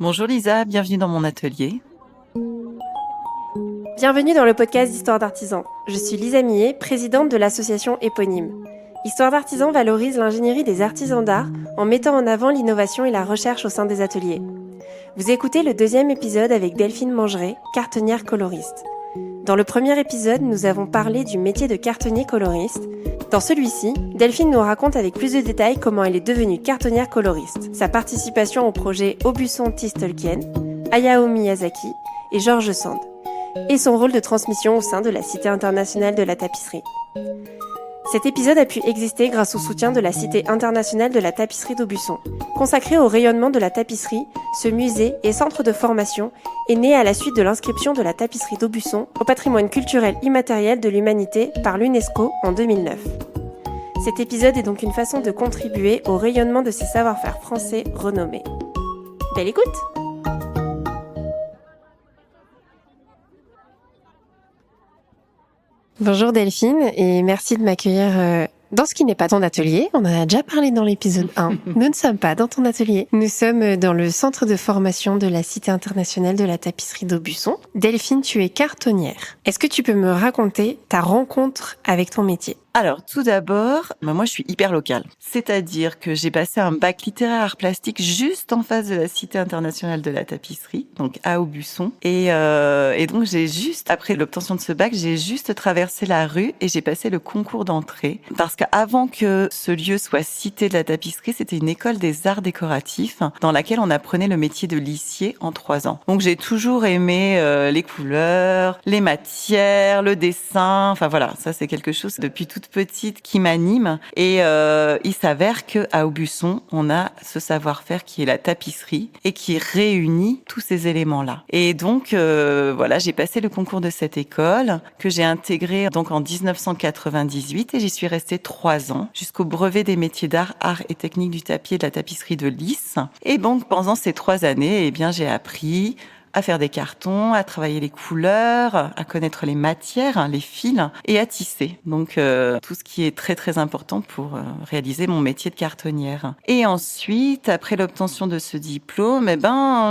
Bonjour Lisa, bienvenue dans mon atelier. Bienvenue dans le podcast d'Histoire d'artisans. Je suis Lisa Millet, présidente de l'association éponyme. Histoire d'artisans valorise l'ingénierie des artisans d'art en mettant en avant l'innovation et la recherche au sein des ateliers. Vous écoutez le deuxième épisode avec Delphine Mangeret, cartonnière coloriste. Dans le premier épisode, nous avons parlé du métier de cartonnier coloriste. Dans celui-ci, Delphine nous raconte avec plus de détails comment elle est devenue cartonnière coloriste, sa participation au projet Aubusson Tis Tolkien, Hayao Miyazaki et George Sand, et son rôle de transmission au sein de la Cité internationale de la tapisserie. Cet épisode a pu exister grâce au soutien de la Cité internationale de la tapisserie d'Aubusson. Consacré au rayonnement de la tapisserie, ce musée et centre de formation est né à la suite de l'inscription de la tapisserie d'Aubusson au patrimoine culturel immatériel de l'humanité par l'UNESCO en 2009. Cet épisode est donc une façon de contribuer au rayonnement de ces savoir-faire français renommés. Belle écoute! Bonjour Delphine et merci de m'accueillir dans ce qui n'est pas ton atelier. On en a déjà parlé dans l'épisode 1. Nous ne sommes pas dans ton atelier. Nous sommes dans le centre de formation de la Cité internationale de la tapisserie d'Aubusson. Delphine, tu es cartonnière. Est-ce que tu peux me raconter ta rencontre avec ton métier ? Alors tout d'abord, moi je suis hyper locale. C'est-à-dire que j'ai passé un bac littéraire art plastique juste en face de la Cité internationale de la tapisserie, donc à Aubusson. Et donc j'ai juste, après l'obtention de ce bac, j'ai juste traversé la rue et j'ai passé le concours d'entrée. Parce qu'avant que ce lieu soit Cité de la tapisserie, c'était une école des arts décoratifs dans laquelle on apprenait le métier de lissier en 3 ans. Donc j'ai toujours aimé les couleurs, les matières, le dessin. Enfin voilà, ça c'est quelque chose depuis toute petite qui m'anime. Et il s'avère que à Aubusson, on a ce savoir-faire qui est la tapisserie et qui réunit tous ces éléments-là. Et donc voilà, j'ai passé le concours de cette école que j'ai intégré donc en 1998 et j'y suis restée 3 ans jusqu'au brevet des métiers d'art, art et technique du tapis et de la tapisserie de Lys. Et donc pendant ces 3 années, eh bien j'ai appris à faire des cartons, à travailler les couleurs, à connaître les matières, les fils et à tisser. Donc tout ce qui est très très important pour réaliser mon métier de cartonnière. Et ensuite, après l'obtention de ce diplôme,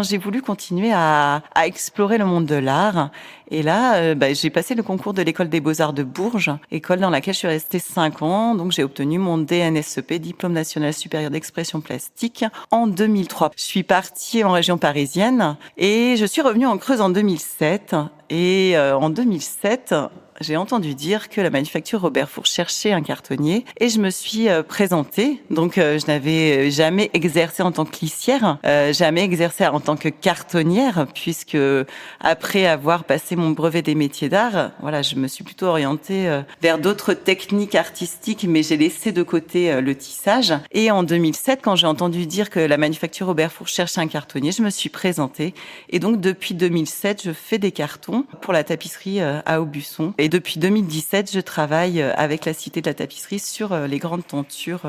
j'ai voulu continuer à explorer le monde de l'art. Et là, j'ai passé le concours de l'école des Beaux-Arts de Bourges, école dans laquelle je suis restée 5 ans. Donc j'ai obtenu mon DNSEP, Diplôme National Supérieur d'Expression Plastique, en 2003. Je suis partie en région parisienne et je suis revenue en Creuse en 2007. Et en 2007, j'ai entendu dire que la manufacture Robert Fourche cherchait un cartonnier et je me suis présentée. Donc je n'avais jamais exercé en tant que lissière, jamais exercé en tant que cartonnière, puisque après avoir passé mon brevet des métiers d'art, voilà, je me suis plutôt orientée vers d'autres techniques artistiques, mais j'ai laissé de côté le tissage. Et en 2007, quand j'ai entendu dire que la manufacture Robert Fourche cherchait un cartonnier, je me suis présentée. Et donc depuis 2007, je fais des cartons pour la tapisserie à Aubusson. Et depuis 2017, je travaille avec la Cité de la tapisserie sur les grandes tentures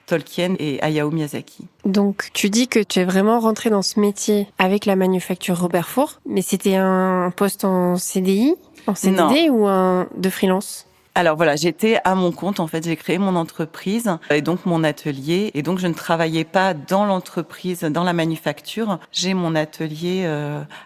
Tolkien et Hayao Miyazaki. Donc, tu dis que tu es vraiment rentrée dans ce métier avec la manufacture Robert Fourche, mais c'était un poste en CDI, en CDD ou de freelance ? Alors voilà, j'étais à mon compte, en fait, j'ai créé mon entreprise et donc mon atelier. Et donc je ne travaillais pas dans l'entreprise, dans la manufacture. J'ai mon atelier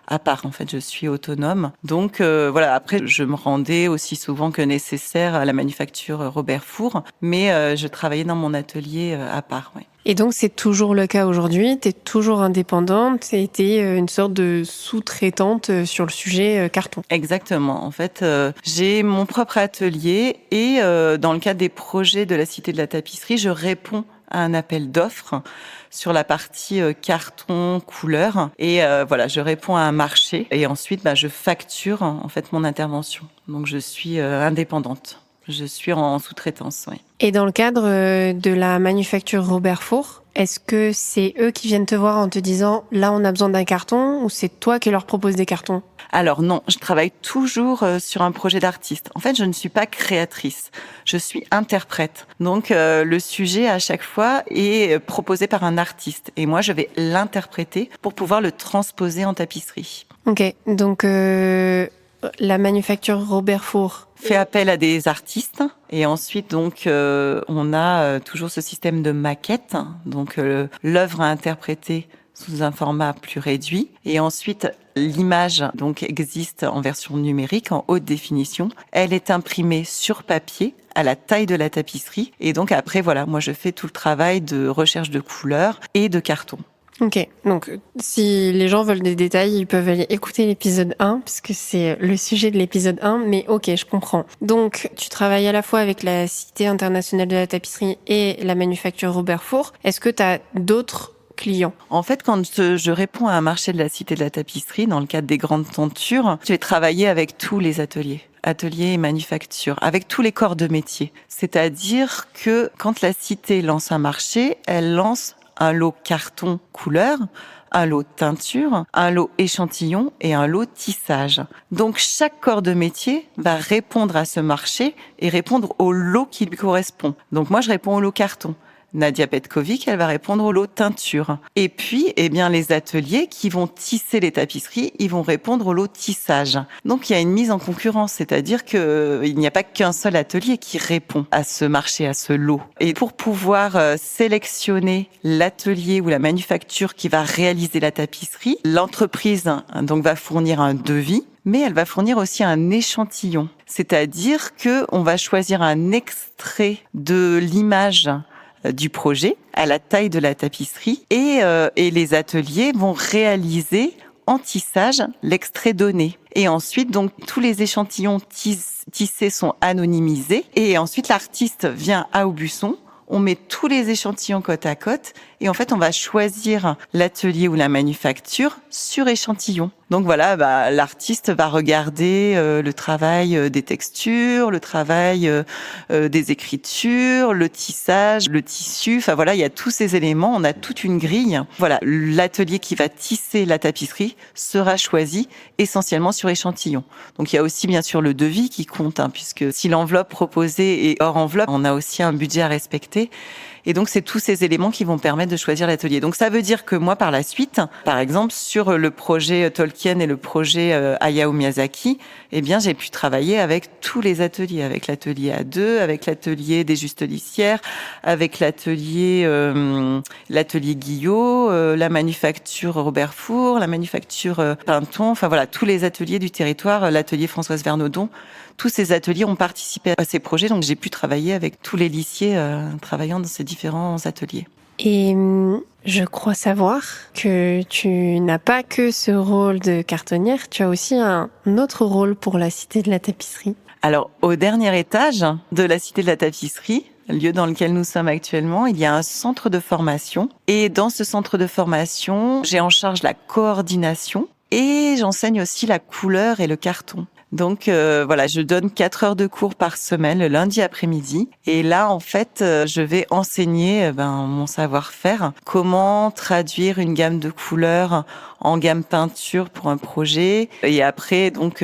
à part, en fait, je suis autonome. Donc voilà, après je me rendais aussi souvent que nécessaire à la manufacture Robert Fourche, mais je travaillais dans mon atelier à part, oui. Et donc, c'est toujours le cas aujourd'hui, tu es toujours indépendante et tu es une sorte de sous-traitante sur le sujet carton. Exactement. En fait, j'ai mon propre atelier et dans le cadre des projets de la Cité de la tapisserie, je réponds à un appel d'offres sur la partie carton, couleur. Et voilà, je réponds à un marché et ensuite, je facture en fait mon intervention. Donc, je suis indépendante. Je suis en sous-traitance, oui. Et dans le cadre de la manufacture Robert Fourche, est-ce que c'est eux qui viennent te voir en te disant « là, on a besoin d'un carton » ou c'est toi qui leur proposes des cartons ? Alors non, je travaille toujours sur un projet d'artiste. En fait, je ne suis pas créatrice, je suis interprète. Donc le sujet à chaque fois est proposé par un artiste et moi je vais l'interpréter pour pouvoir le transposer en tapisserie. Ok, donc la manufacture Robert Fourche fait appel à des artistes et ensuite donc on a toujours ce système de maquette. Donc l'œuvre à interpréter sous un format plus réduit. Et ensuite, l'image donc existe en version numérique, en haute définition. Elle est imprimée sur papier à la taille de la tapisserie. Et donc après, voilà, moi je fais tout le travail de recherche de couleurs et de carton. Ok, donc si les gens veulent des détails, ils peuvent aller écouter l'épisode 1, puisque c'est le sujet de l'épisode 1, mais ok, je comprends. Donc, tu travailles à la fois avec la Cité internationale de la tapisserie et la manufacture Robert Four. Est-ce que tu as d'autres clients? En fait, quand je réponds à un marché de la Cité de la tapisserie, dans le cadre des grandes tentures, je vais travailler avec tous les ateliers et manufactures, avec tous les corps de métier. C'est-à-dire que quand la Cité lance un marché, elle lance un lot carton couleur, un lot teinture, un lot échantillon et un lot tissage. Donc chaque corps de métier va répondre à ce marché et répondre au lot qui lui correspond. Donc moi je réponds au lot carton. Nadia Petkovic, elle va répondre au lot teinture. Et puis, les ateliers qui vont tisser les tapisseries, ils vont répondre au lot tissage. Donc, il y a une mise en concurrence, c'est-à-dire qu'il n'y a pas qu'un seul atelier qui répond à ce marché, à ce lot. Et pour pouvoir sélectionner l'atelier ou la manufacture qui va réaliser la tapisserie, l'entreprise donc va fournir un devis, mais elle va fournir aussi un échantillon. C'est-à-dire que on va choisir un extrait de l'image du projet à la taille de la tapisserie et les ateliers vont réaliser en tissage l'extrait donné. Et ensuite, donc, tous les échantillons tissés sont anonymisés et ensuite l'artiste vient à Aubusson. On met tous les échantillons côte à côte et en fait, on va choisir l'atelier ou la manufacture sur échantillon. Donc voilà, l'artiste va regarder le travail des textures, le travail des écritures, le tissage, le tissu. Enfin voilà, il y a tous ces éléments. On a toute une grille. Voilà, l'atelier qui va tisser la tapisserie sera choisi essentiellement sur échantillon. Donc il y a aussi bien sûr le devis qui compte, puisque si l'enveloppe proposée est hors enveloppe, on a aussi un budget à respecter. Et donc, c'est tous ces éléments qui vont permettre de choisir l'atelier. Donc, ça veut dire que moi, par la suite, par exemple, sur le projet Tolkien et le projet Hayao Miyazaki, j'ai pu travailler avec tous les ateliers, avec l'atelier A2, avec l'atelier des Justelissières, avec l'atelier Guillot, la manufacture Robert Four, la manufacture Pinton, enfin voilà, tous les ateliers du territoire, l'atelier Françoise Vernaudon. Tous ces ateliers ont participé à ces projets, donc j'ai pu travailler avec tous les lycées travaillant dans ces différents ateliers. Et je crois savoir que tu n'as pas que ce rôle de cartonnière, tu as aussi un autre rôle pour la Cité de la Tapisserie. Alors, au dernier étage de la Cité de la Tapisserie, lieu dans lequel nous sommes actuellement, il y a un centre de formation. Et dans ce centre de formation, j'ai en charge la coordination et j'enseigne aussi la couleur et le carton. Donc je donne 4 heures de cours par semaine le lundi après-midi et là en fait je vais enseigner mon savoir-faire, comment traduire une gamme de couleurs en gamme peinture pour un projet et après donc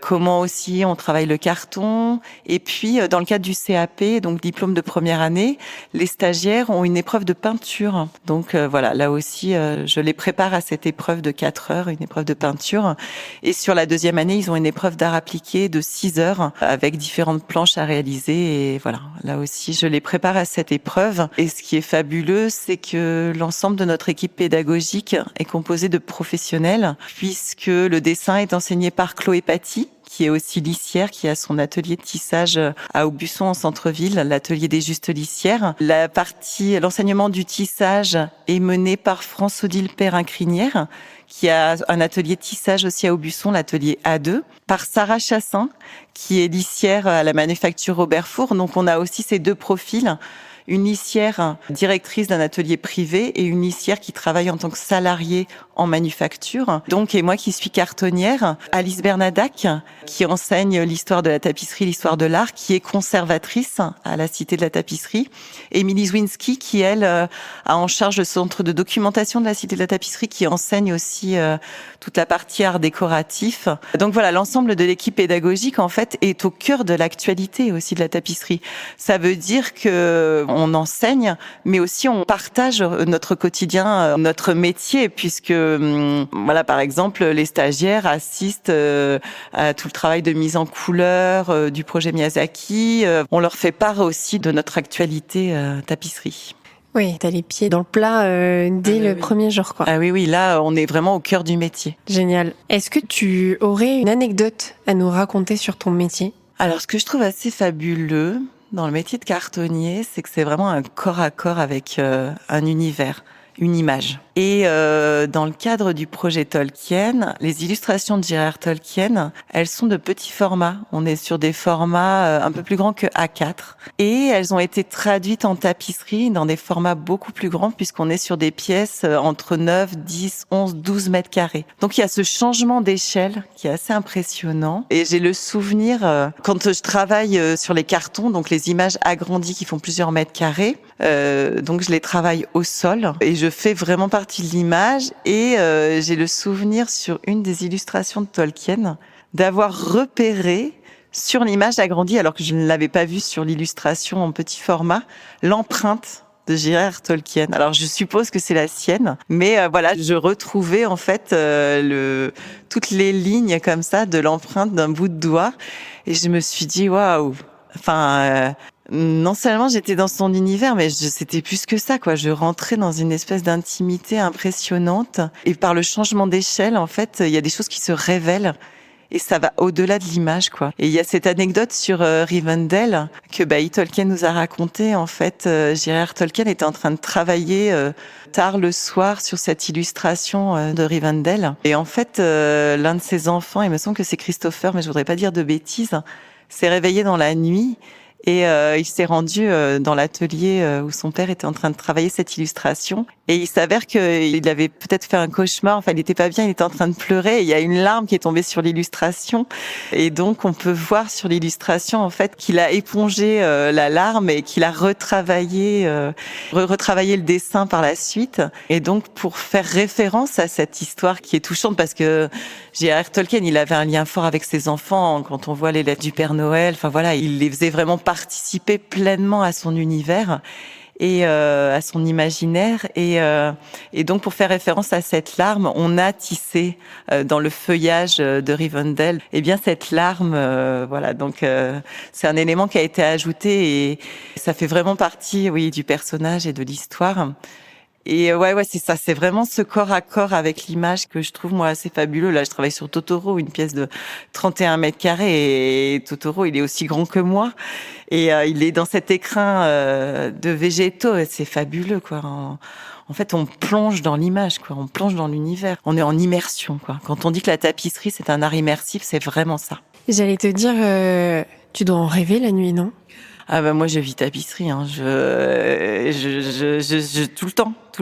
comment aussi on travaille le carton et puis dans le cadre du CAP donc diplôme de première année, les stagiaires ont une épreuve de peinture. Donc là aussi je les prépare à cette épreuve de 4 heures, une épreuve de peinture et sur la deuxième année, ils ont une épreuve d'art appliqué de 6 heures avec différentes planches à réaliser et voilà, là aussi je les prépare à cette épreuve et ce qui est fabuleux c'est que l'ensemble de notre équipe pédagogique est composé de professionnels puisque le dessin est enseigné par Chloé Paty qui est aussi lissière, qui a son atelier de tissage à Aubusson en centre-ville, l'atelier des Justelissières. L'enseignement du tissage est mené par France-Odile Perrin-Crinière, qui a un atelier de tissage aussi à Aubusson, l'atelier A2, par Sarah Chassin, qui est lissière à la manufacture Robert Four. Donc on a aussi ces deux profils, une lissière directrice d'un atelier privé et une lissière qui travaille en tant que salariée en manufacture. Donc, et moi qui suis cartonnière, Alice Bernadac, qui enseigne l'histoire de la tapisserie, l'histoire de l'art, qui est conservatrice à la Cité de la Tapisserie. Émilie Zwinski, qui elle a en charge le centre de documentation de la Cité de la Tapisserie, qui enseigne aussi toute la partie art décoratif. Donc voilà, l'ensemble de l'équipe pédagogique en fait est au cœur de l'actualité aussi de la tapisserie. Ça veut dire que on enseigne, mais aussi on partage notre quotidien, notre métier, puisque par exemple, les stagiaires assistent à tout le travail de mise en couleur du projet Miyazaki. On leur fait part aussi de notre actualité tapisserie. Oui, t'as les pieds dans le plat dès le premier jour, quoi. Ah oui, là, on est vraiment au cœur du métier. Génial. Est-ce que tu aurais une anecdote à nous raconter sur ton métier ? Alors, ce que je trouve assez fabuleux dans le métier de cartonnier, c'est que c'est vraiment un corps à corps avec un univers, une image. Et dans le cadre du projet Tolkien, les illustrations de J.R.R. Tolkien, elles sont de petits formats. On est sur des formats un peu plus grands que A4. Et elles ont été traduites en tapisserie dans des formats beaucoup plus grands puisqu'on est sur des pièces entre 9, 10, 11, 12 mètres carrés. Donc il y a ce changement d'échelle qui est assez impressionnant. Et j'ai le souvenir, quand je travaille sur les cartons, donc les images agrandies qui font plusieurs mètres carrés, donc je les travaille au sol et je fais vraiment partie de l'image et j'ai le souvenir sur une des illustrations de Tolkien d'avoir repéré sur l'image agrandie, alors que je ne l'avais pas vue sur l'illustration en petit format, l'empreinte de J.R.R. Tolkien. Alors je suppose que c'est la sienne, mais voilà, je retrouvais en fait toutes les lignes comme ça de l'empreinte d'un bout de doigt et je me suis dit waouh. Enfin, non seulement j'étais dans son univers, mais c'était plus que ça, quoi. Je rentrais dans une espèce d'intimité impressionnante. Et par le changement d'échelle, en fait, il y a des choses qui se révèlent. Et ça va au-delà de l'image, quoi. Et il y a cette anecdote sur Rivendell que Tolkien nous a raconté. En fait, J.R.R. Tolkien était en train de travailler tard le soir sur cette illustration de Rivendell. Et en fait, l'un de ses enfants, il me semble que c'est Christopher, mais je voudrais pas dire de bêtises, s'est réveillé dans la nuit et il s'est rendu dans l'atelier où son père était en train de travailler cette illustration. Et il s'avère qu'il avait peut-être fait un cauchemar, enfin il était pas bien, il était en train de pleurer et il y a une larme qui est tombée sur l'illustration. Et donc on peut voir sur l'illustration en fait qu'il a épongé la larme et qu'il a retravaillé le dessin par la suite. Et donc pour faire référence à cette histoire qui est touchante parce que J.R.R. Tolkien, il avait un lien fort avec ses enfants quand on voit les lettres du Père Noël. Enfin voilà, il les faisait vraiment participer pleinement à son univers et à son imaginaire et donc pour faire référence à cette larme, on a tissé dans le feuillage de Rivendell cette larme voilà donc c'est un élément qui a été ajouté et ça fait vraiment partie du personnage et de l'histoire. Et ouais, c'est ça, c'est vraiment ce corps à corps avec l'image que je trouve moi assez fabuleux. Là, je travaille sur Totoro, une pièce de 31 mètres carrés et Totoro, il est aussi grand que moi et il est dans cet écrin de végétaux et c'est fabuleux quoi. En fait, on plonge dans l'image quoi, on plonge dans l'univers. On est en immersion quoi. Quand on dit que la tapisserie c'est un art immersif, c'est vraiment ça. J'allais te dire, tu dois en rêver la nuit, non ? Ah moi je vis tapisserie, hein. Je tout le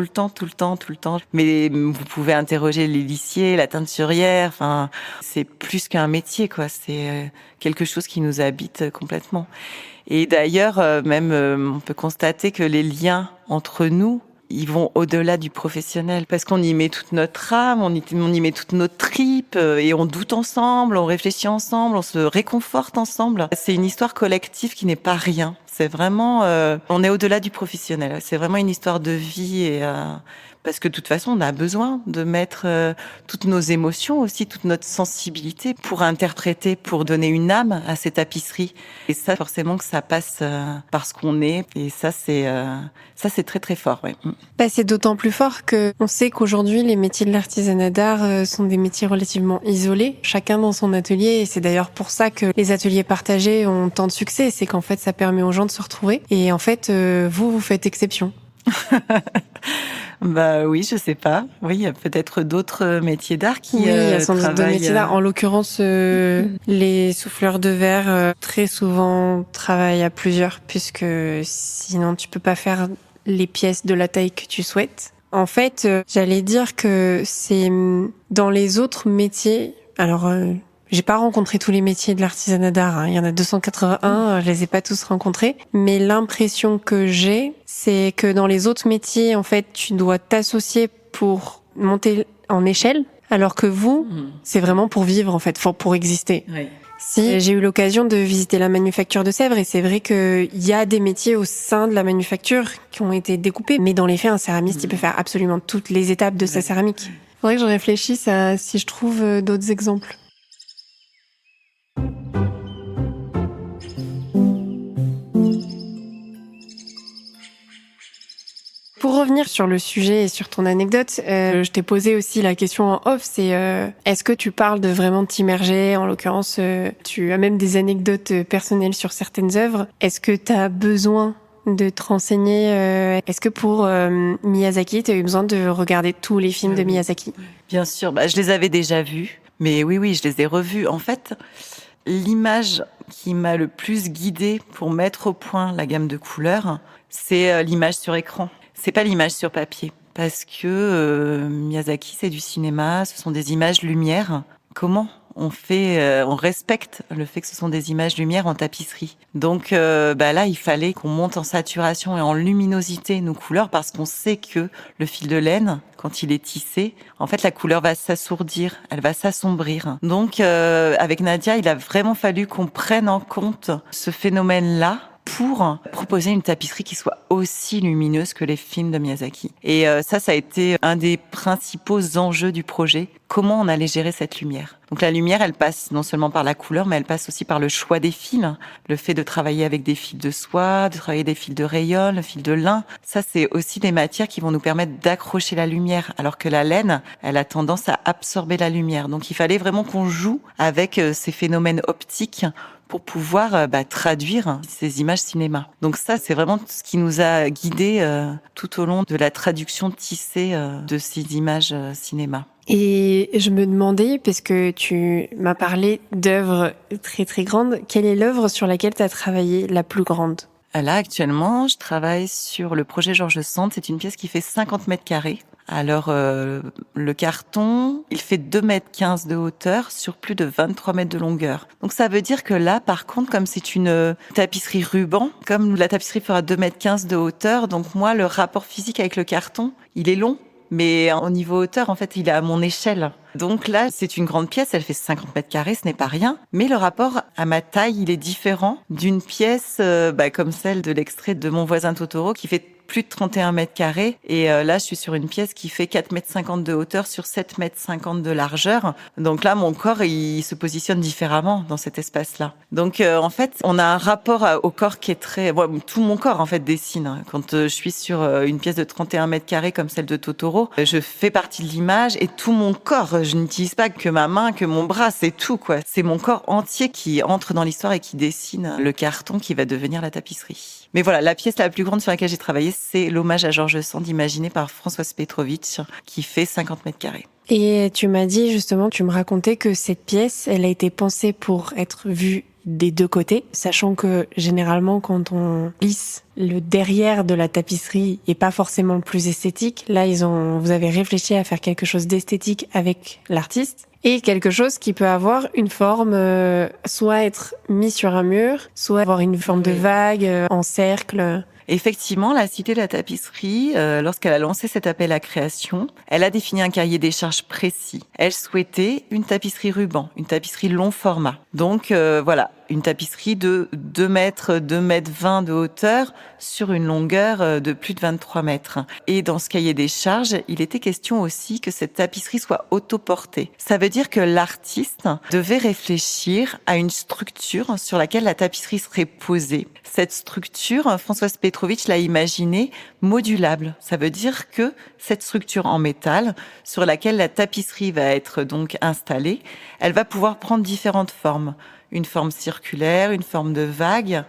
temps. Mais vous pouvez interroger les lissiers, la teinturière. Enfin, c'est plus qu'un métier, quoi. C'est quelque chose qui nous habite complètement. Et d'ailleurs, même on peut constater que les liens entre nous, ils vont au-delà du professionnel parce qu'on y met toute notre âme, on y met toute notre tripe et on doute ensemble, on réfléchit ensemble, on se réconforte ensemble. C'est une histoire collective qui n'est pas rien. C'est vraiment, on est au-delà du professionnel. C'est vraiment une histoire de vie et parce que de toute façon, on a besoin de mettre toutes nos émotions aussi, toute notre sensibilité pour interpréter, pour donner une âme à ces tapisseries. Et ça, forcément, que ça passe par ce qu'on est. Et ça, c'est très très fort. Ouais. C'est d'autant plus fort que on sait qu'aujourd'hui, les métiers de l'artisanat d'art sont des métiers relativement isolés, chacun dans son atelier. Et c'est d'ailleurs pour ça que les ateliers partagés ont tant de succès. C'est qu'en fait, ça permet aux gens de se retrouver. Et en fait, vous faites exception. Oui, je sais pas. Oui, il y a peut-être d'autres métiers d'art qui il y a sans doute d'autres métiers d'art. En l'occurrence, les souffleurs de verre très souvent travaillent à plusieurs, puisque sinon tu peux pas faire les pièces de la taille que tu souhaites. En fait, j'allais dire que c'est dans les autres métiers. Alors, j'ai pas rencontré tous les métiers de l'artisanat d'art, hein. Il y en a 281, je les ai pas tous rencontrés. Mais l'impression que j'ai, c'est que dans les autres métiers, en fait, tu dois t'associer pour monter en échelle. Alors que vous, c'est vraiment pour vivre, en fait, pour exister. Oui. Si, j'ai eu l'occasion de visiter la manufacture de Sèvres et c'est vrai qu'il y a des métiers au sein de la manufacture qui ont été découpés. Mais dans les faits, un céramiste, il peut faire absolument toutes les étapes de sa céramique. Faudrait que je réfléchisse à si je trouve d'autres exemples. revenir sur le sujet et sur ton anecdote, je t'ai posé aussi la question en off, c'est est-ce que tu parles de vraiment t'immerger? En l'occurrence, tu as même des anecdotes personnelles sur certaines œuvres. Est-ce que tu as besoin de te renseigner? Est-ce que pour Miyazaki, tu as eu besoin de regarder tous les films de Miyazaki? Bien sûr, je les avais déjà vus, mais oui, je les ai revus. En fait, l'image qui m'a le plus guidée pour mettre au point la gamme de couleurs, c'est l'image sur écran. C'est pas l'image sur papier, parce que Miyazaki, c'est du cinéma, ce sont des images lumière. Comment on respecte le fait que ce sont des images lumière en tapisserie. Donc là, il fallait qu'on monte en saturation et en luminosité nos couleurs, parce qu'on sait que le fil de laine, quand il est tissé, en fait, la couleur va s'assourdir, elle va s'assombrir. Donc, avec Nadia, il a vraiment fallu qu'on prenne en compte ce phénomène-là pour proposer une tapisserie qui soit aussi lumineuse que les films de Miyazaki. Et ça a été un des principaux enjeux du projet. Comment on allait gérer cette lumière? Donc la lumière, elle passe non seulement par la couleur, mais elle passe aussi par le choix des fils. Le fait de travailler avec des fils de soie, de travailler des fils de rayon, le fil de lin. Ça, c'est aussi des matières qui vont nous permettre d'accrocher la lumière. Alors que la laine, elle a tendance à absorber la lumière. Donc il fallait vraiment qu'on joue avec ces phénomènes optiques pour pouvoir traduire ces images cinéma. Donc ça, c'est vraiment ce qui nous a guidés tout au long de la traduction tissée de ces images cinéma. Et je me demandais, parce que tu m'as parlé d'œuvres très très grandes, quelle est l'œuvre sur laquelle tu as travaillé la plus grande? Là, actuellement, je travaille sur le projet Georges Sand. C'est une pièce qui fait 50 mètres carrés. Alors, le carton, il fait 2,15 m de hauteur sur plus de 23 mètres de longueur. Donc, ça veut dire que là, par contre, comme c'est une tapisserie ruban, comme la tapisserie fera 2,15 m de hauteur, donc moi, le rapport physique avec le carton, il est long. Mais au niveau hauteur, en fait, il est à mon échelle. Donc là, c'est une grande pièce, elle fait 50 mètres carrés, ce n'est pas rien. Mais le rapport à ma taille, il est différent d'une pièce comme celle de l'extrait de Mon voisin Totoro, qui fait plus de 31 mètres carrés. Et là, je suis sur une pièce qui fait 4,50 m de hauteur sur 7,50 m de largeur. Donc là, mon corps, il se positionne différemment dans cet espace-là. Donc en fait, on a un rapport au corps qui est très... tout mon corps, en fait, dessine. Quand je suis sur une pièce de 31 mètres carrés comme celle de Totoro, je fais partie de l'image et tout mon corps, je n'utilise pas que ma main, que mon bras, c'est tout, quoi. C'est mon corps entier qui entre dans l'histoire et qui dessine le carton qui va devenir la tapisserie. Mais voilà, la pièce la plus grande sur laquelle j'ai travaillé, c'est l'hommage à Georges Sand imaginé par Françoise Petrovitch, qui fait 50 mètres carrés. Et tu m'as dit justement, tu me racontais que cette pièce, elle a été pensée pour être vue des deux côtés, sachant que généralement quand on lisse le derrière de la tapisserie est pas forcément le plus esthétique. Là, vous avez réfléchi à faire quelque chose d'esthétique avec l'artiste et quelque chose qui peut avoir une forme, soit être mis sur un mur, soit avoir une forme de vague, en cercle. Effectivement, la Cité de la Tapisserie, lorsqu'elle a lancé cet appel à création, elle a défini un cahier des charges précis. Elle souhaitait une tapisserie ruban, une tapisserie long format. Donc voilà, une tapisserie de 2 mètres, 2,20 m de hauteur sur une longueur de plus de 23 mètres. Et dans ce cahier des charges, il était question aussi que cette tapisserie soit autoportée. Ça veut dire que l'artiste devait réfléchir à une structure sur laquelle la tapisserie serait posée. Cette structure, Françoise Petrovitch l'a imaginée modulable. Ça veut dire que cette structure en métal sur laquelle la tapisserie va être donc installée, elle va pouvoir prendre différentes formes. Une forme circulaire, une forme de vague.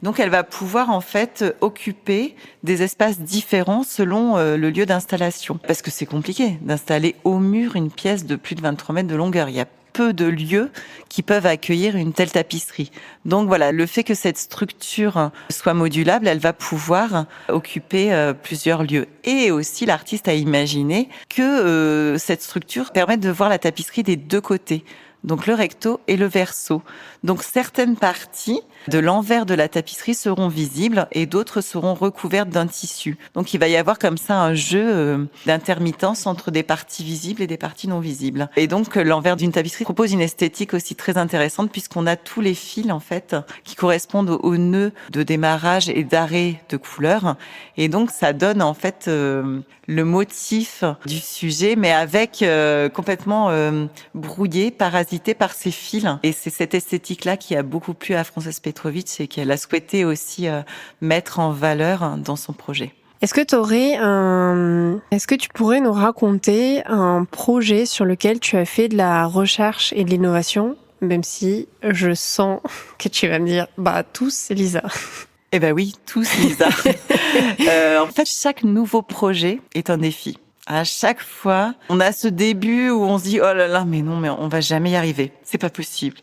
Donc elle va pouvoir en fait occuper des espaces différents selon le lieu d'installation. Parce que c'est compliqué d'installer au mur une pièce de plus de 23 mètres de longueur. Il y a peu de lieux qui peuvent accueillir une telle tapisserie. Donc voilà, le fait que cette structure soit modulable, elle va pouvoir occuper plusieurs lieux. Et aussi, l'artiste a imaginé que cette structure permette de voir la tapisserie des deux côtés. Donc le recto et le verso. Donc certaines parties de l'envers de la tapisserie seront visibles et d'autres seront recouvertes d'un tissu. Donc il va y avoir comme ça un jeu d'intermittence entre des parties visibles et des parties non visibles. Et donc l'envers d'une tapisserie propose une esthétique aussi très intéressante puisqu'on a tous les fils en fait qui correspondent aux nœuds de démarrage et d'arrêt de couleur. Et donc ça donne en fait le motif du sujet mais avec complètement brouillé, parasité par ces fils. Et c'est cette esthétique-là qui a beaucoup plu à Françoise Petrovitch et qu'elle a souhaité aussi mettre en valeur dans son projet. Est-ce que tu pourrais nous raconter un projet sur lequel tu as fait de la recherche et de l'innovation, même si je sens que tu vas me dire, tous, Lisa. Eh ben oui, tous, Lisa. En fait, chaque nouveau projet est un défi. À chaque fois, on a ce début où on se dit, oh là là, mais non, mais on va jamais y arriver. C'est pas possible.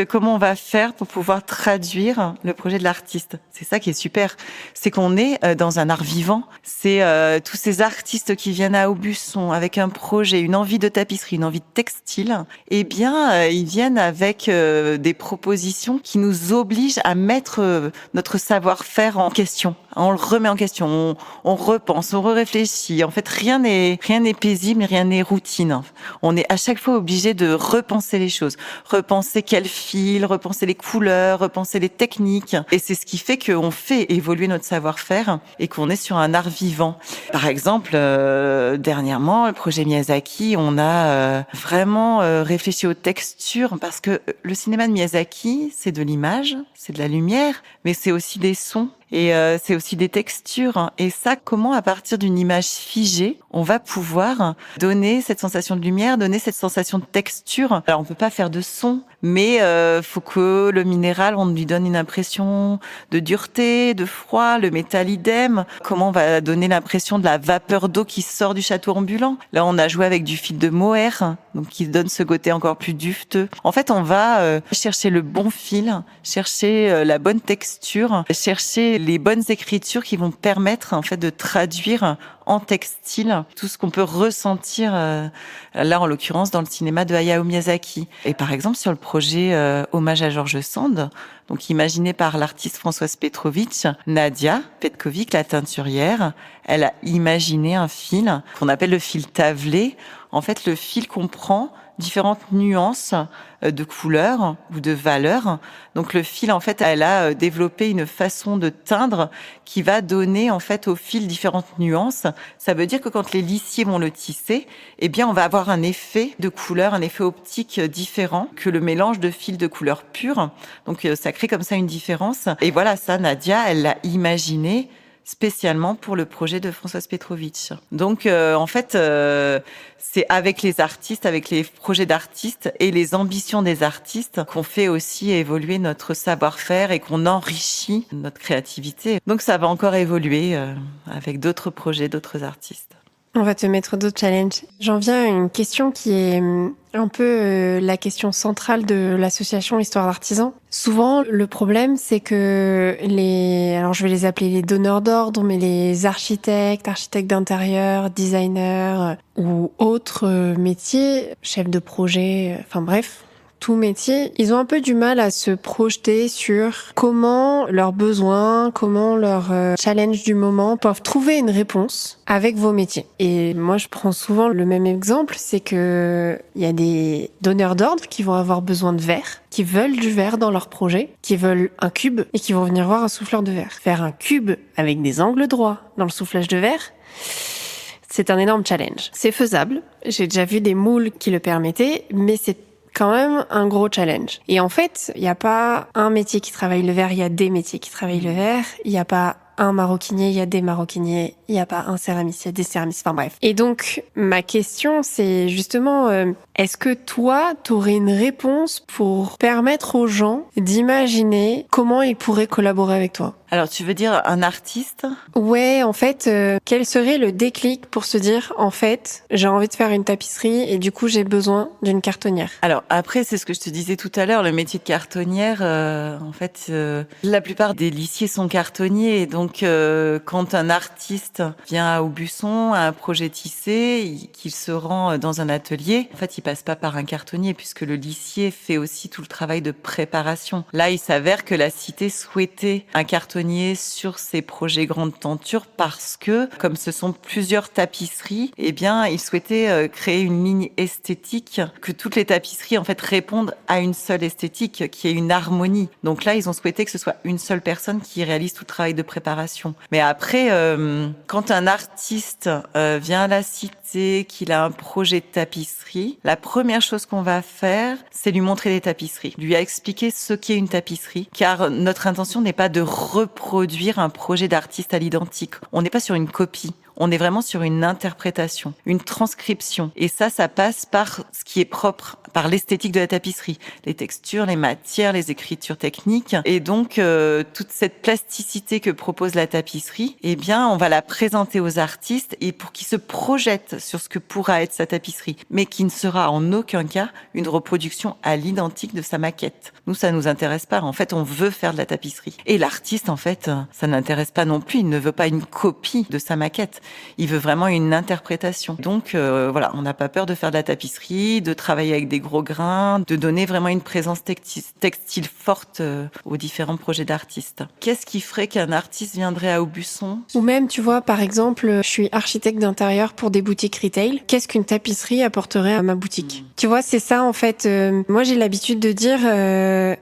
Comment on va faire pour pouvoir traduire le projet de l'artiste? C'est ça qui est super. C'est qu'on est dans un art vivant. C'est tous ces artistes qui viennent à Aubusson avec un projet, une envie de tapisserie, une envie de textile. Eh bien, ils viennent avec des propositions qui nous obligent à mettre notre savoir-faire en question. On le remet en question, on repense, on réfléchit. En fait, rien n'est paisible, rien n'est routine. On est à chaque fois obligé de repenser les choses, repenser quel fil, repenser les couleurs, repenser les techniques. Et c'est ce qui fait qu'on fait évoluer notre savoir-faire et qu'on est sur un art vivant. Par exemple, dernièrement, le projet Miyazaki, on a vraiment réfléchi aux textures parce que le cinéma de Miyazaki, c'est de l'image, c'est de la lumière, mais c'est aussi des sons. Et c'est aussi des textures. Et ça, comment à partir d'une image figée, on va pouvoir donner cette sensation de lumière, donner cette sensation de texture. Alors on peut pas faire de son, mais faut que le minéral, on lui donne une impression de dureté, de froid, le métal idem. Comment on va donner l'impression de la vapeur d'eau qui sort du château ambulant? Là, on a joué avec du fil de mohair, donc qui donne ce côté encore plus dufteux. En fait, on va chercher le bon fil, chercher la bonne texture, chercher les bonnes écritures qui vont permettre en fait de traduire en textile tout ce qu'on peut ressentir là en l'occurrence dans le cinéma de Hayao Miyazaki. Et par exemple sur le projet Hommage à George Sand, donc imaginé par l'artiste Françoise Petrovitch, Nadia Petkovic, la teinturière, elle a imaginé un fil qu'on appelle le fil tavelé. En fait, le fil comprend différentes nuances de couleurs ou de valeurs. Donc le fil, en fait, elle a développé une façon de teindre qui va donner, en fait, au fil différentes nuances. Ça veut dire que quand les lissiers vont le tisser, eh bien, on va avoir un effet de couleur, un effet optique différent que le mélange de fils de couleurs pures. Donc ça crée comme ça une différence. Et voilà, ça, Nadia, elle l'a imaginé spécialement pour le projet de Françoise Petrovitch. Donc, en fait, c'est avec les artistes, avec les projets d'artistes et les ambitions des artistes qu'on fait aussi évoluer notre savoir-faire et qu'on enrichit notre créativité. Donc, ça va encore évoluer avec d'autres projets, d'autres artistes. On va te mettre d'autres challenges. J'en viens à une question qui est un peu la question centrale de l'association Histoire d'Artisans. Souvent, le problème, c'est que alors je vais les appeler les donneurs d'ordre, mais les architectes d'intérieur, designers ou autres métiers, chefs de projet, enfin bref, tout métier, ils ont un peu du mal à se projeter sur comment leurs besoins, comment leurs challenges du moment peuvent trouver une réponse avec vos métiers. Et moi, je prends souvent le même exemple, c'est que il y a des donneurs d'ordre qui vont avoir besoin de verre, qui veulent du verre dans leur projet, qui veulent un cube et qui vont venir voir un souffleur de verre. Faire un cube avec des angles droits dans le soufflage de verre, c'est un énorme challenge. C'est faisable. J'ai déjà vu des moules qui le permettaient, mais c'est quand même un gros challenge. Et en fait, il n'y a pas un métier qui travaille le verre, il y a des métiers qui travaillent le verre. Il n'y a pas un maroquinier, il y a des maroquiniers. Il n'y a pas un céramiste, il y a des céramistes. Enfin bref. Et donc, ma question, c'est justement, est-ce que toi, t'aurais une réponse pour permettre aux gens d'imaginer comment ils pourraient collaborer avec toi? Alors, tu veux dire un artiste? Ouais, en fait, quel serait le déclic pour se dire, en fait, j'ai envie de faire une tapisserie et du coup, j'ai besoin d'une cartonnière? Alors, après, c'est ce que je te disais tout à l'heure, le métier de cartonnière, en fait, la plupart des lissiers sont cartonniers. Et donc, quand un artiste vient à Aubusson, à un projet tissé, qu'il se rend dans un atelier, en fait, il passe pas par un cartonnier puisque le lissier fait aussi tout le travail de préparation. Là, il s'avère que la cité souhaitait un cartonnier sur ses projets grandes tentures parce que, comme ce sont plusieurs tapisseries, eh bien, il souhaitait créer une ligne esthétique, que toutes les tapisseries, en fait, répondent à une seule esthétique, qui est une harmonie. Donc là, ils ont souhaité que ce soit une seule personne qui réalise tout le travail de préparation. Mais après, Quand un artiste vient à la cité, qu'il a un projet de tapisserie, la première chose qu'on va faire, c'est lui montrer les tapisseries, lui expliquer ce qu'est une tapisserie, car notre intention n'est pas de reproduire un projet d'artiste à l'identique. On n'est pas sur une copie. On est vraiment sur une interprétation, une transcription. Et ça passe par ce qui est propre, par l'esthétique de la tapisserie. Les textures, les matières, les écritures techniques. Et donc, toute cette plasticité que propose la tapisserie, eh bien, on va la présenter aux artistes et pour qu'ils se projettent sur ce que pourra être sa tapisserie. Mais qui ne sera en aucun cas une reproduction à l'identique de sa maquette. Nous, ça nous intéresse pas. En fait, on veut faire de la tapisserie. Et l'artiste, en fait, ça n'intéresse pas non plus. Il ne veut pas une copie de sa maquette. Il veut vraiment une interprétation. Donc voilà, on n'a pas peur de faire de la tapisserie, de travailler avec des gros grains, de donner vraiment une présence textile forte aux différents projets d'artistes. Qu'est-ce qui ferait qu'un artiste viendrait à Aubusson ? Ou même, tu vois, par exemple, je suis architecte d'intérieur pour des boutiques retail. Qu'est-ce qu'une tapisserie apporterait à ma boutique ? Tu vois, c'est ça en fait. Moi, j'ai l'habitude de dire,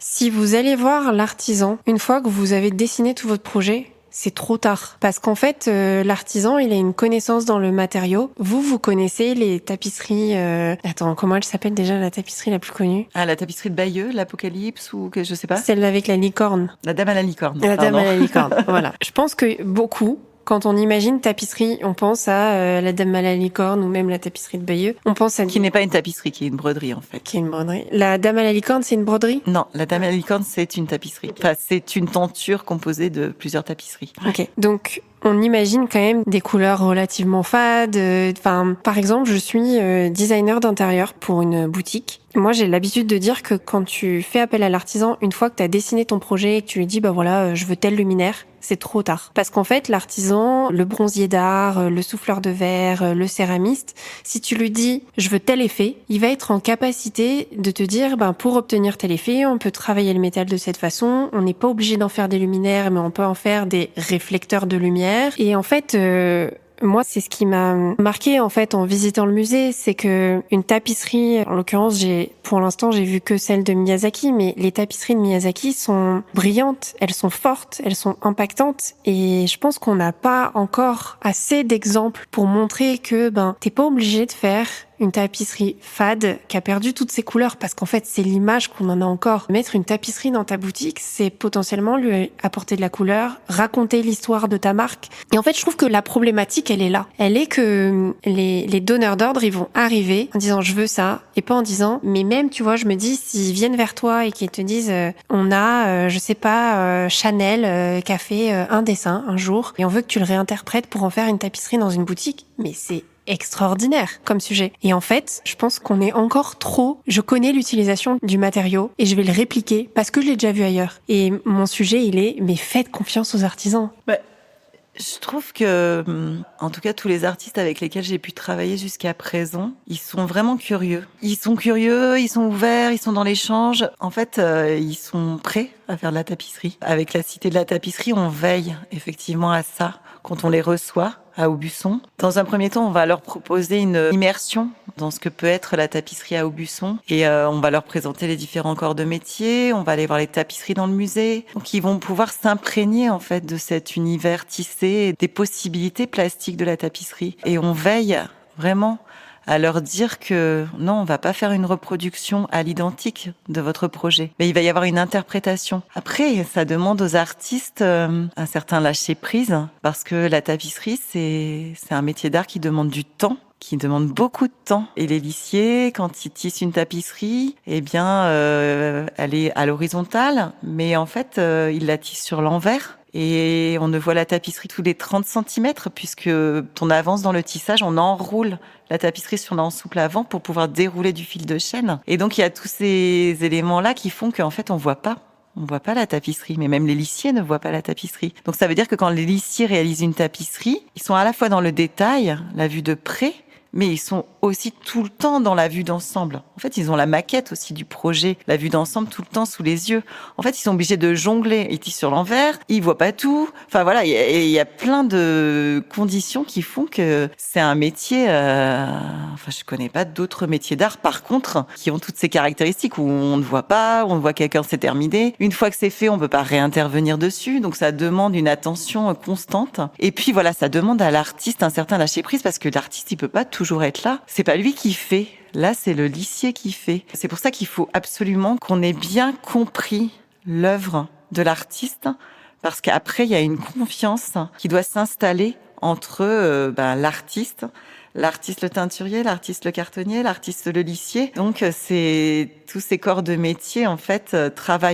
si vous allez voir l'artisan, une fois que vous avez dessiné tout votre projet, c'est trop tard. Parce qu'en fait, l'artisan, il a une connaissance dans le matériau. Vous connaissez les tapisseries... Attends, comment elle s'appelle déjà, la tapisserie la plus connue ? Ah, la tapisserie de Bayeux, l'Apocalypse ou que je sais pas. Celle avec la licorne. La dame à la licorne. La dame à la licorne, voilà. Je pense que beaucoup... Quand on imagine tapisserie, on pense à la dame à la licorne ou même la tapisserie de Bayeux. On pense à... Qui n'est pas une tapisserie, qui est une broderie en fait. Qui est une broderie. La dame à la licorne, c'est une broderie ? Non, la dame à la licorne, c'est une tapisserie. Enfin, c'est une tenture composée de plusieurs tapisseries. Ok, donc on imagine quand même des couleurs relativement fades. Enfin, par exemple, je suis designer d'intérieur pour une boutique. Moi, j'ai l'habitude de dire que quand tu fais appel à l'artisan, une fois que tu as dessiné ton projet et que tu lui dis, bah voilà, je veux tel luminaire, c'est trop tard. Parce qu'en fait, l'artisan, le bronzier d'art, le souffleur de verre, le céramiste, si tu lui dis, je veux tel effet, il va être en capacité de te dire, ben, pour obtenir tel effet, on peut travailler le métal de cette façon, on n'est pas obligé d'en faire des luminaires, mais on peut en faire des réflecteurs de lumière. Et en fait, moi, c'est ce qui m'a marqué en fait en visitant le musée, c'est que une tapisserie, en l'occurrence, pour l'instant, j'ai vu que celle de Miyazaki, mais les tapisseries de Miyazaki sont brillantes, elles sont fortes, elles sont impactantes, et je pense qu'on n'a pas encore assez d'exemples pour montrer que t'es pas obligé de faire une tapisserie fade qui a perdu toutes ses couleurs, parce qu'en fait c'est l'image qu'on en a encore. Mettre une tapisserie dans ta boutique, c'est potentiellement lui apporter de la couleur, raconter l'histoire de ta marque. Et en fait je trouve que la problématique elle est là. Elle est que les donneurs d'ordre ils vont arriver en disant je veux ça, et pas en disant mais même tu vois je me dis s'ils viennent vers toi et qu'ils te disent on a je sais pas Chanel qui a fait un dessin un jour et on veut que tu le réinterprètes pour en faire une tapisserie dans une boutique, mais c'est extraordinaire comme sujet. Et en fait, je pense qu'on est encore trop... Je connais l'utilisation du matériau et je vais le répliquer parce que je l'ai déjà vu ailleurs. Et mon sujet, il est, mais faites confiance aux artisans. Je trouve que, en tout cas, tous les artistes avec lesquels j'ai pu travailler jusqu'à présent, ils sont vraiment curieux. Ils sont curieux, ils sont ouverts, ils sont dans l'échange. En fait, ils sont prêts à faire de la tapisserie. Avec la Cité de la Tapisserie, on veille effectivement à ça quand on les reçoit à Aubusson. Dans un premier temps, on va leur proposer une immersion dans ce que peut être la tapisserie à Aubusson. Et on va leur présenter les différents corps de métier, on va aller voir les tapisseries dans le musée. Donc ils vont pouvoir s'imprégner en fait de cet univers tissé et des possibilités plastiques de la tapisserie. Et on veille vraiment à leur dire que non, on va pas faire une reproduction à l'identique de votre projet, mais il va y avoir une interprétation. Après, ça demande aux artistes un certain lâcher-prise, parce que la tapisserie, c'est un métier d'art qui demande du temps, qui demande beaucoup de temps. Et les lissiers, quand ils tissent une tapisserie, eh bien, elle est à l'horizontale, mais en fait, ils la tissent sur l'envers. Et on ne voit la tapisserie tous les 30 cm, puisque on avance dans le tissage, on enroule la tapisserie sur l'ensouple avant pour pouvoir dérouler du fil de chaîne. Et donc, il y a tous ces éléments-là qui font qu'en fait, on voit pas la tapisserie, mais même les lissiers ne voient pas la tapisserie. Donc, ça veut dire que quand les lissiers réalisent une tapisserie, ils sont à la fois dans le détail, la vue de près, mais ils sont aussi tout le temps dans la vue d'ensemble. En fait, ils ont la maquette aussi du projet, la vue d'ensemble tout le temps sous les yeux. En fait, ils sont obligés de jongler. Ils tissent sur l'envers, ils voient pas tout. Enfin voilà, il y a plein de conditions qui font que c'est un métier. Enfin, je connais pas d'autres métiers d'art, par contre, qui ont toutes ces caractéristiques où on ne voit pas, on voit quelqu'un, c'est terminé. Une fois que c'est fait, on peut pas réintervenir dessus, donc ça demande une attention constante. Et puis voilà, ça demande à l'artiste un certain lâcher prise parce que l'artiste, il peut pas toujours être là. C'est pas lui qui fait. Là, c'est le lissier qui fait. C'est pour ça qu'il faut absolument qu'on ait bien compris l'œuvre de l'artiste, parce qu'après, il y a une confiance qui doit s'installer entre l'artiste le teinturier, l'artiste le cartonnier, l'artiste le lissier. Donc c'est tous ces corps de métier en fait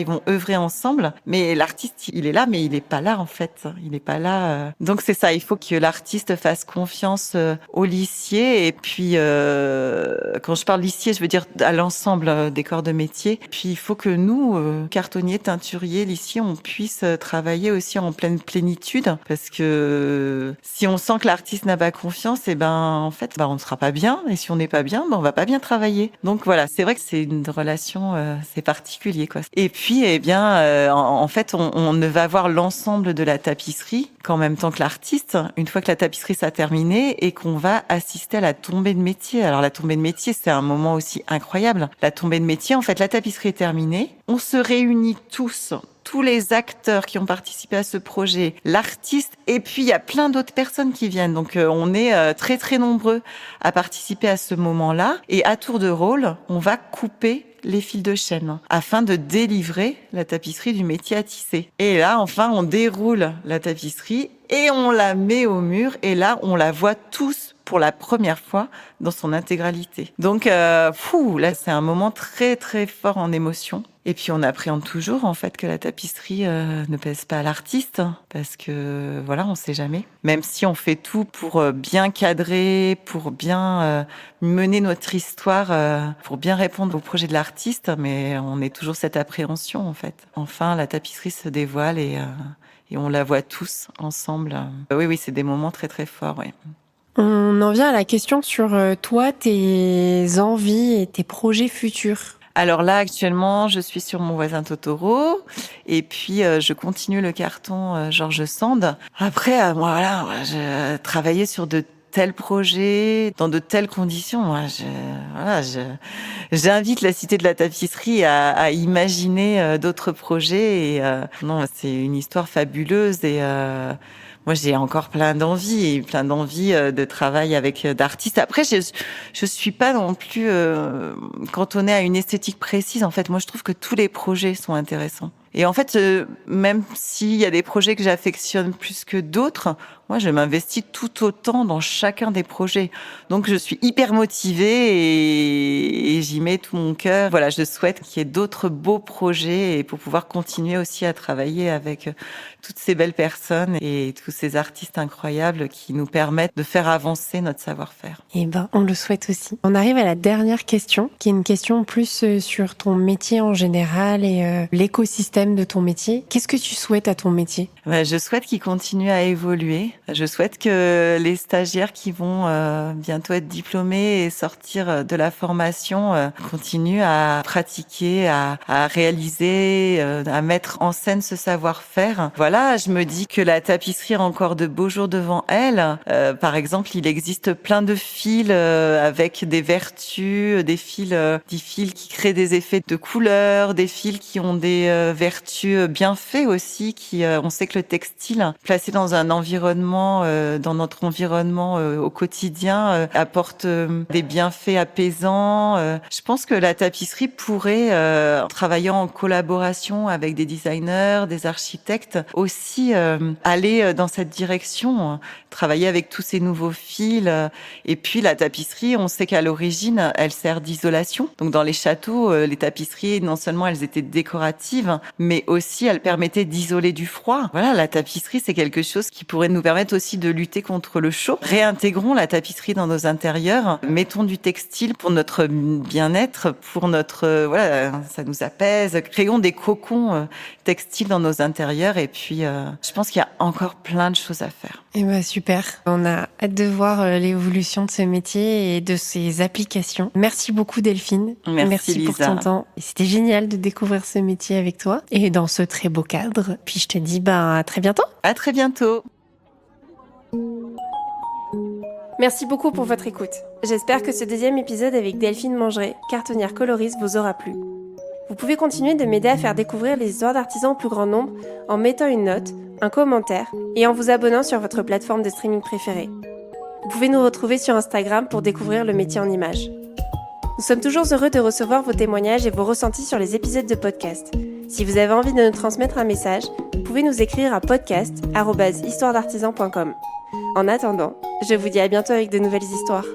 vont œuvrer ensemble. Mais l'artiste il est là, mais il est pas là en fait. Il est pas là. Donc c'est ça. Il faut que l'artiste fasse confiance au lissier. Et puis quand je parle lissier, je veux dire à l'ensemble des corps de métier. Puis il faut que nous, cartonniers, teinturiers, lissiers, on puisse travailler aussi en pleine plénitude, parce que si on sent que l'artiste n'a pas confiance, et en fait, on ne sera pas bien. Et si on n'est pas bien, on va pas bien travailler. Donc voilà, c'est vrai que c'est une relation, c'est particulier, quoi. Et puis, en fait, on ne va voir l'ensemble de la tapisserie qu'en même temps que l'artiste, une fois que la tapisserie sera terminée et qu'on va assister à la tombée de métier. Alors la tombée de métier, c'est un moment aussi incroyable. La tombée de métier, en fait, la tapisserie est terminée. On se réunit tous les acteurs qui ont participé à ce projet, l'artiste, et puis il y a plein d'autres personnes qui viennent. Donc on est très très nombreux à participer à ce moment-là. Et à tour de rôle, on va couper les fils de chaîne afin de délivrer la tapisserie du métier à tisser. Et là, enfin, on déroule la tapisserie et on la met au mur. Et là, on la voit tous pour la première fois dans son intégralité. Donc, là, c'est un moment très très fort en émotion. Et puis on appréhende toujours en fait que la tapisserie ne pèse pas à l'artiste, parce que voilà, on sait jamais. Même si on fait tout pour bien cadrer, pour bien mener notre histoire, pour bien répondre au projet de l'artiste, mais on est toujours cette appréhension en fait. Enfin, la tapisserie se dévoile et on la voit tous ensemble. Oui, c'est des moments très très forts. Oui. On en vient à la question sur toi, tes envies et tes projets futurs. Alors là, actuellement, je suis sur Mon voisin Totoro, et puis je continue le carton George Sand. Après, moi, je travaillais sur de tels projets, dans de telles conditions. Moi, j'invite la Cité de la Tapisserie à imaginer d'autres projets. Et non, c'est une histoire fabuleuse et moi, j'ai encore plein d'envie de travail avec d'artistes. Après, je suis pas non plus cantonnée à une esthétique précise. En fait, moi, je trouve que tous les projets sont intéressants. Et en fait, même s'il y a des projets que j'affectionne plus que d'autres, moi, je m'investis tout autant dans chacun des projets. Donc, je suis hyper motivée et j'y mets tout mon cœur. Voilà, je souhaite qu'il y ait d'autres beaux projets et pour pouvoir continuer aussi à travailler avec toutes ces belles personnes et tous ces artistes incroyables qui nous permettent de faire avancer notre savoir-faire. On le souhaite aussi. On arrive à la dernière question, qui est une question plus sur ton métier en général et l'écosystème de ton métier. Qu'est-ce que tu souhaites à ton métier ? Je souhaite qu'il continue à évoluer. Je souhaite que les stagiaires qui vont bientôt être diplômés et sortir de la formation continuent à pratiquer, à réaliser, à mettre en scène ce savoir-faire. Voilà, je me dis que la tapisserie a encore de beaux jours devant elle. Par exemple, il existe plein de fils avec des vertus, des fils qui créent des effets de couleurs, des fils qui ont des vertus bien faits aussi, on sait que le textile, placé dans un environnement, dans notre environnement au quotidien, apporte des bienfaits apaisants. Je pense que la tapisserie pourrait, en travaillant en collaboration avec des designers, des architectes, aussi aller dans cette direction, travailler avec tous ces nouveaux fils. Et puis la tapisserie, on sait qu'à l'origine, elle sert d'isolation. Donc dans les châteaux, les tapisseries, non seulement elles étaient décoratives, mais aussi elles permettaient d'isoler du froid. Voilà, la tapisserie, c'est quelque chose qui pourrait nous permettre permettent aussi de lutter contre le chaud. Réintégrons la tapisserie dans nos intérieurs. Mettons du textile pour notre bien-être, pour notre... voilà, ça nous apaise. Créons des cocons textiles dans nos intérieurs. Et puis, je pense qu'il y a encore plein de choses à faire. Eh ben super. On a hâte de voir l'évolution de ce métier et de ses applications. Merci beaucoup Delphine. Merci pour Lisa. ton temps. Et c'était génial de découvrir ce métier avec toi et dans ce très beau cadre. Puis je te dis à très bientôt. À très bientôt. Merci beaucoup pour votre écoute. J'espère que ce deuxième épisode avec Delphine Mangeret, cartonnière coloriste, vous aura plu. Vous pouvez continuer de m'aider à faire découvrir les histoires d'artisans au plus grand nombre en mettant une note, un commentaire et en vous abonnant sur votre plateforme de streaming préférée. Vous pouvez nous retrouver sur Instagram pour découvrir le métier en images. Nous sommes toujours heureux de recevoir vos témoignages et vos ressentis sur les épisodes de podcast. Si vous avez envie de nous transmettre un message, vous pouvez nous écrire à podcast@histoiredartisan.com. En attendant, je vous dis à bientôt avec de nouvelles histoires.